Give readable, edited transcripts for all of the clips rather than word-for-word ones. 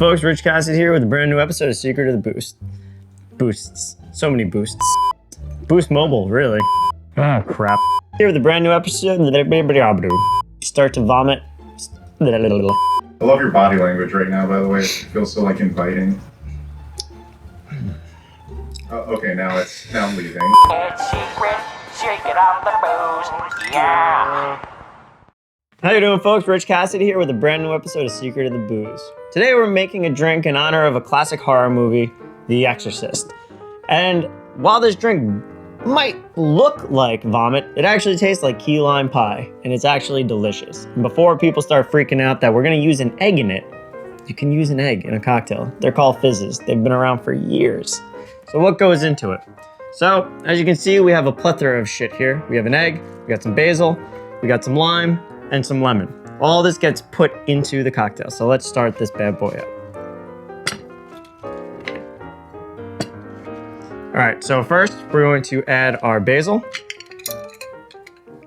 Folks, Rich Cassidy here with a brand new episode of Secret of the Boost. Boosts. So many boosts. Boost Mobile, really. Ah, crap. Here with a brand new episode. Start to vomit. I love your body language right now, by the way. It feels so, like, inviting. Okay, now I'm leaving. It's secret, secret of the booze, yeah. How you doing, folks? Rich Cassidy here with a brand new episode of Secret of the Booze. Today we're making a drink in honor of a classic horror movie, The Exorcist. And while this drink might look like vomit, it actually tastes like key lime pie, and it's actually delicious. And before people start freaking out that we're gonna use an egg in it, you can use an egg in a cocktail. They're called fizzes. They've been around for years. So what goes into it? So, as you can see, we have a plethora of shit here. We have an egg, we got some basil, we got some lime, and some lemon. All this gets put into the cocktail. So let's start this bad boy up. All right, so first we're going to add our basil.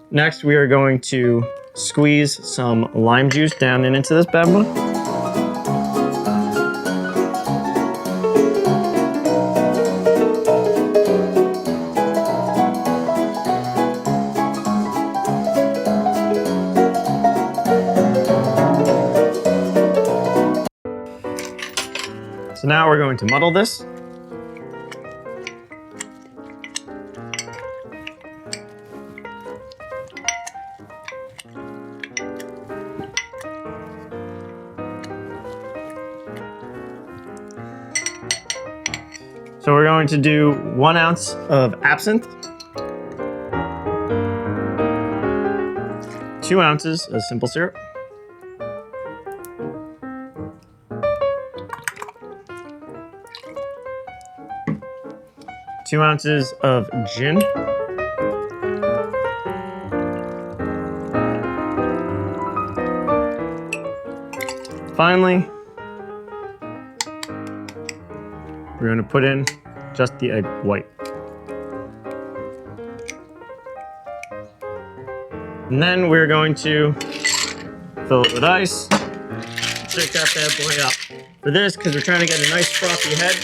Next, we are going to squeeze some lime juice down and into this bad boy. So now we're going to muddle this. So we're going to do 1 ounce of absinthe, 2 ounces of simple syrup, 2 ounces of gin, finally, we're going to put in just the egg white. And then we're going to fill it with ice, shake that bad boy up. For this, because we're trying to get a nice frothy head,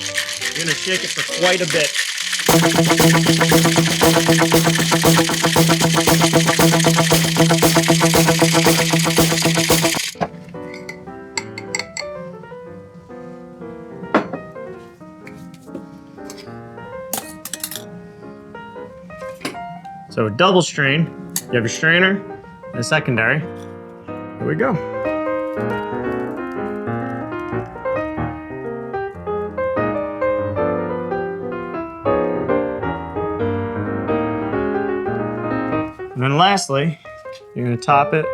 you're going to shake it for quite a bit. So double strain, you have your strainer and a secondary. Here we go. And then lastly, you're gonna top it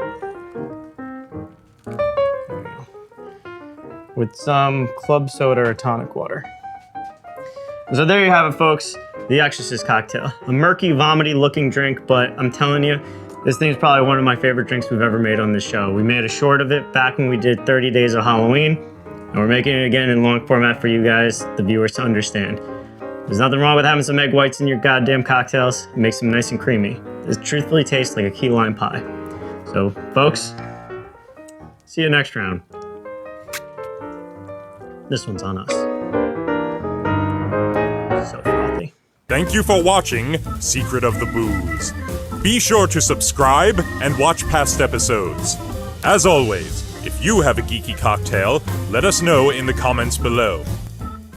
with some club soda or tonic water. So there you have it, folks. The Exorcist cocktail. A murky, vomity looking drink, but I'm telling you, this thing is probably one of my favorite drinks we've ever made on this show. We made a short of it back when we did 30 Days of Halloween, and we're making it again in long format for you guys, the viewers, to understand. There's nothing wrong with having some egg whites in your goddamn cocktails. It makes them nice and creamy. It truthfully tastes like a key lime pie. So, folks, see you next round. This one's on us. So frothy. Thank you for watching Secret of the Booze. Be sure to subscribe and watch past episodes. As always, if you have a geeky cocktail, let us know in the comments below.